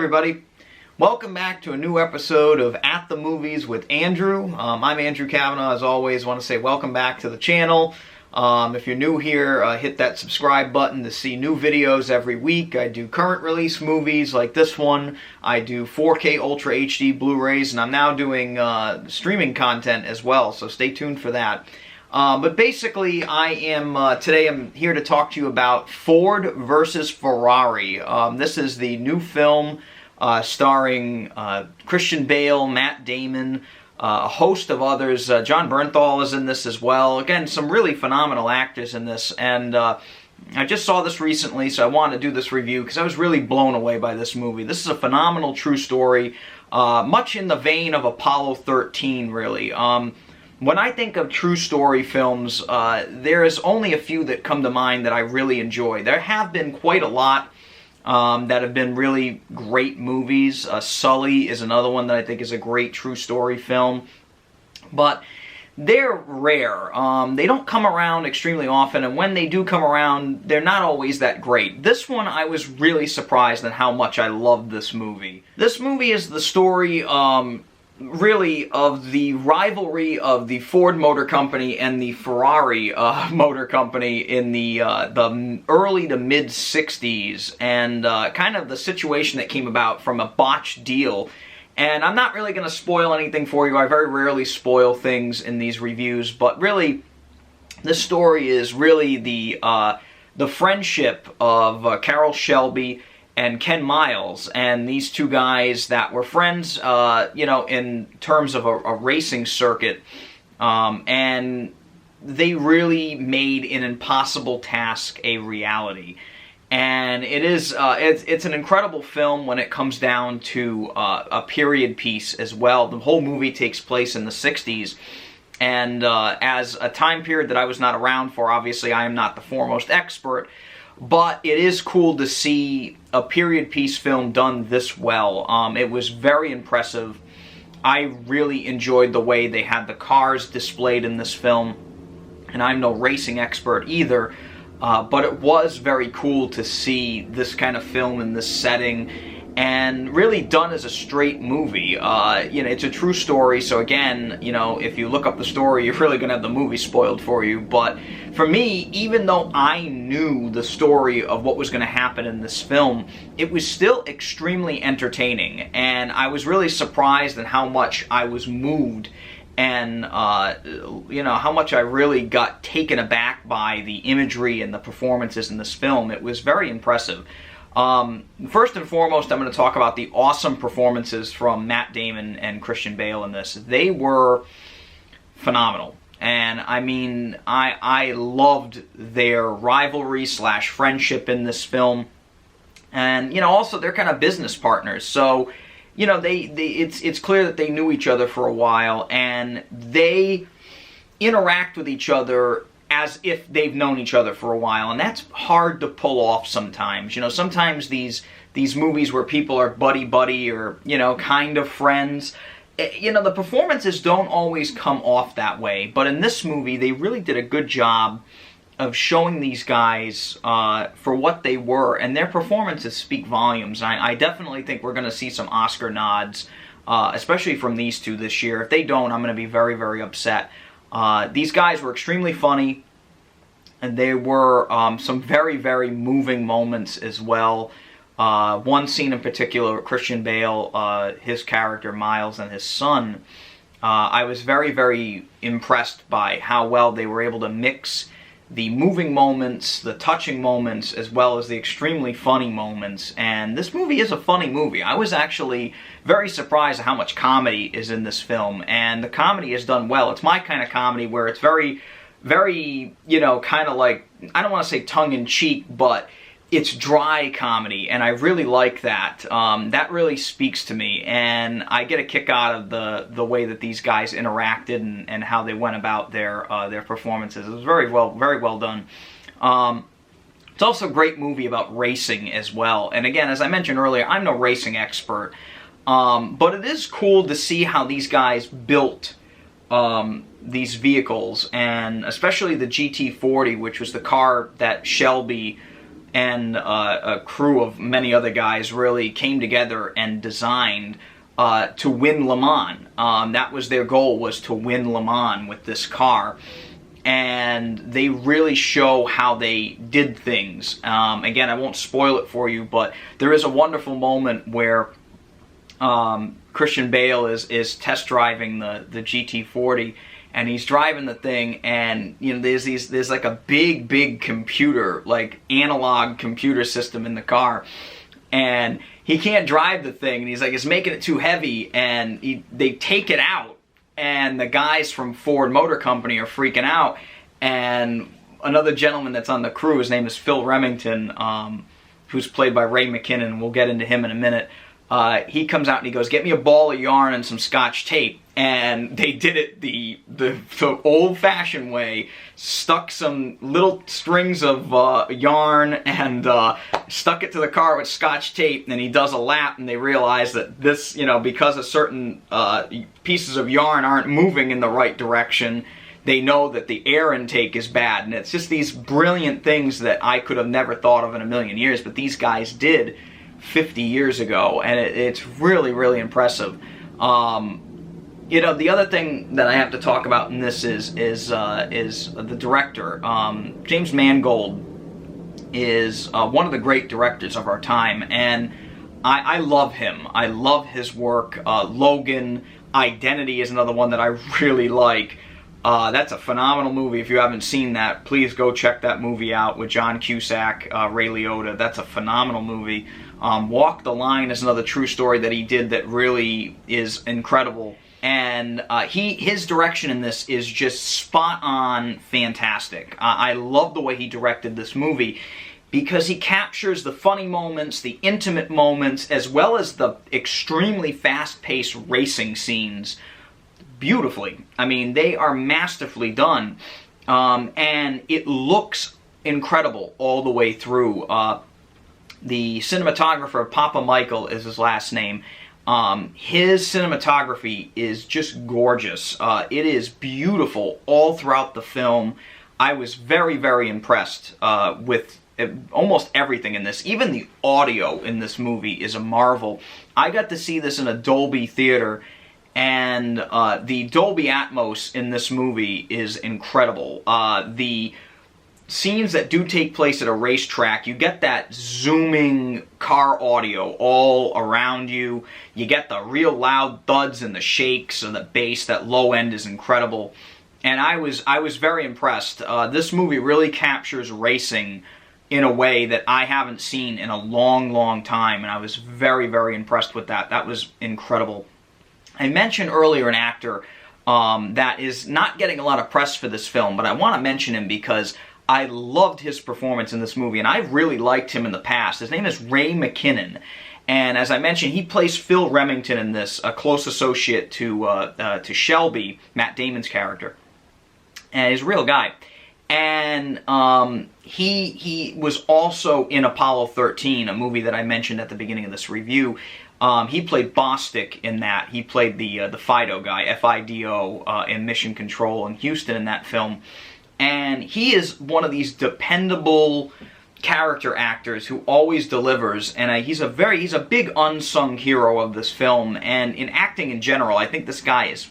everybody. Welcome back to a new episode of At the Movies with Andrew. I'm Andrew Kavanaugh. As always, want to say welcome back to the channel. If you're new here, hit that subscribe button to see new videos every week. I do current release movies like this one. I do 4K Ultra HD Blu-rays, and I'm now doing streaming content as well, so stay tuned for that. But basically, today I'm here to talk to you about Ford versus Ferrari. This is the new film starring Christian Bale, Matt Damon, a host of others. Jon Bernthal is in this as well. Again, some really phenomenal actors in this, and I just saw this recently, so I wanted to do this review because I was really blown away by this movie. This is a phenomenal true story, much in the vein of Apollo 13, really. When I think of true story films, there is only a few that come to mind that I really enjoy. There have been quite a lot that have been really great movies. Sully is another one that I think is a great true story film. But they're rare. They don't come around extremely often, and when they do come around, they're not always that great. This one, I was really surprised at how much I loved this movie. This movie is the story, really, of the rivalry of the Ford Motor Company and the Ferrari Motor Company in the early to mid-60s, and kind of the situation that came about from a botched deal. And I'm not really going to spoil anything for you. I very rarely spoil things in these reviews, but really, this story is really the friendship of Carroll Shelby and Ken Miles, and these two guys that were friends, in terms of a racing circuit, and they really made an impossible task a reality. And it is, it's an incredible film when it comes down to a period piece as well. The whole movie takes place in the 60s, and as a time period that I was not around for, obviously I am not the foremost expert, but it is cool to see a period piece film done this well. It was very impressive. I really enjoyed the way they had the cars displayed in this film, and I'm no racing expert either, but it was very cool to see this kind of film in this setting, and really done as a straight movie. It's a true story, so again, if you look up the story, you're really going to have the movie spoiled for you. But for me, even though I knew the story of what was going to happen in this film, it was still extremely entertaining, and I was really surprised at how much I was moved, and how much I really got taken aback by the imagery and the performances in this film. It was very impressive. First and foremost, I'm going to talk about the awesome performances from Matt Damon and Christian Bale in this. They were phenomenal. And I mean, I loved their rivalry / friendship in this film. And, also they're kind of business partners. So, it's clear that they knew each other for a while, and they interact with each other as if they've known each other for a while, and that's hard to pull off sometimes. Sometimes these movies where people are buddy-buddy or, kind of friends, the performances don't always come off that way. But in this movie, they really did a good job of showing these guys for what they were, and their performances speak volumes. I definitely think we're going to see some Oscar nods, especially from these two this year. If they don't, I'm going to be very, very upset. These guys were extremely funny, and there were some very, very moving moments as well. One scene in particular, Christian Bale, his character Miles, and his son, I was very, very impressed by how well they were able to mix the moving moments, the touching moments, as well as the extremely funny moments. And this movie is a funny movie. I was actually very surprised at how much comedy is in this film, and the comedy is done well. It's my kind of comedy where it's very, very, kind of like, I don't want to say tongue-in-cheek, but it's dry comedy, and I really like that. That really speaks to me, and I get a kick out of the way that these guys interacted and how they went about their performances. It was very well done. It's also a great movie about racing as well. And again, as I mentioned earlier, I'm no racing expert, but it is cool to see how these guys built these vehicles, and especially the GT40, which was the car that Shelby and a crew of many other guys really came together and designed to win Le Mans. That was their goal, was to win Le Mans with this car. And they really show how they did things. Again, I won't spoil it for you, but there is a wonderful moment where Christian Bale is test driving the GT40, and he's driving the thing, and you know there's like a big computer, like analog computer system in the car, and he can't drive the thing, and he's like, it's making it too heavy, and they take it out, and the guys from Ford Motor Company are freaking out, and another gentleman that's on the crew, his name is Phil Remington, who's played by Ray McKinnon. We'll get into him in a minute. He comes out and he goes, get me a ball of yarn and some Scotch tape. And they did it the old-fashioned way, stuck some little strings of yarn and stuck it to the car with Scotch tape, and then he does a lap, and they realize that this, you know, because of certain pieces of yarn aren't moving in the right direction, they know that the air intake is bad. And it's just these brilliant things that I could have never thought of in a million years, but these guys did 50 years ago, and it's really impressive. You know, the other thing that I have to talk about in this is the director. James Mangold is one of the great directors of our time, and I love him. I love his work. Logan, Identity is another one that I really like. That's a phenomenal movie. If you haven't seen that, please go check that movie out with John Cusack, Ray Liotta. That's a phenomenal movie. Walk the Line is another true story that he did that really is incredible. And his direction in this is just spot on fantastic. I love the way he directed this movie because he captures the funny moments, the intimate moments, as well as the extremely fast-paced racing scenes beautifully. I mean, they are masterfully done, and it looks incredible all the way through. The cinematographer, Papa Michael is his last name. His cinematography is just gorgeous. It is beautiful all throughout the film. I was very impressed with almost everything in this. Even the audio in this movie is a marvel. I got to see this in a Dolby theater, and the Dolby Atmos in this movie is incredible. The scenes that do take place at a racetrack, you get that zooming car audio all around you. You get the real loud thuds and the shakes and the bass. That low end is incredible. And I was very impressed. This movie really captures racing in a way that I haven't seen in a long time, and I was very impressed with that. That was incredible. I mentioned earlier an actor that is not getting a lot of press for this film, but I want to mention him because I loved his performance in this movie, and I've really liked him in the past. His name is Ray McKinnon, and as I mentioned, he plays Phil Remington in this, a close associate to Shelby, Matt Damon's character, and he's a real guy. And he was also in Apollo 13, a movie that I mentioned at the beginning of this review. He played Bostic in that. He played the FIDO guy, F-I-D-O, in Mission Control in Houston in that film. And he is one of these dependable character actors who always delivers, and he's a big unsung hero of this film, and in acting in general, I think this guy is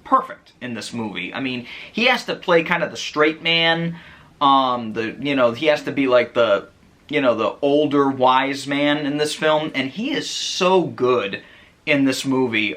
perfect in this movie. I mean, he has to play kind of the straight man, he has to be like the older wise man in this film, and he is so good in this movie.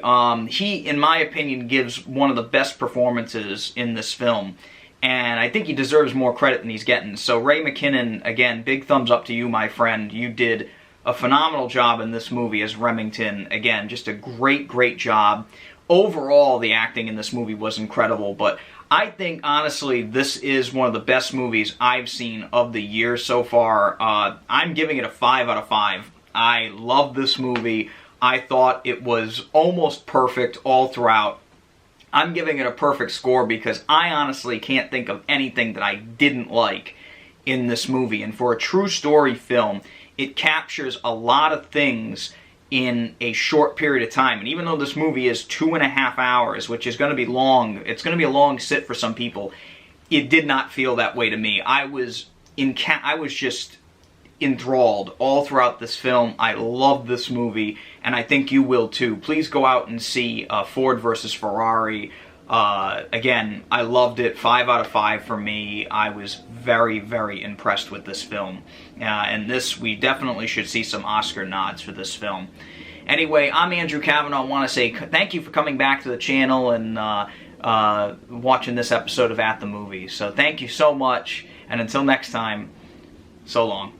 He, in my opinion, gives one of the best performances in this film. And I think he deserves more credit than he's getting. So Ray McKinnon, again, big thumbs up to you, my friend. You did a phenomenal job in this movie as Remington. Again, just a great job. Overall, the acting in this movie was incredible. But I think, honestly, this is one of the best movies I've seen of the year so far. I'm giving it a 5 out of 5. I love this movie. I thought it was almost perfect all throughout. I'm giving it a perfect score because I honestly can't think of anything that I didn't like in this movie. And for a true story film, it captures a lot of things in a short period of time. And even though this movie is 2.5 hours, which is going to be long, it's going to be a long sit for some people, it did not feel that way to me. I was just enthralled all throughout this film. I love this movie, and I think you will too. Please go out and see Ford versus Ferrari. Again, I loved it. 5 out of 5 for me. I was very, very impressed with this film. And we definitely should see some Oscar nods for this film. Anyway, I'm Andrew Cavanaugh. I want to say thank you for coming back to the channel and watching this episode of At the Movies. So thank you so much, and until next time, so long.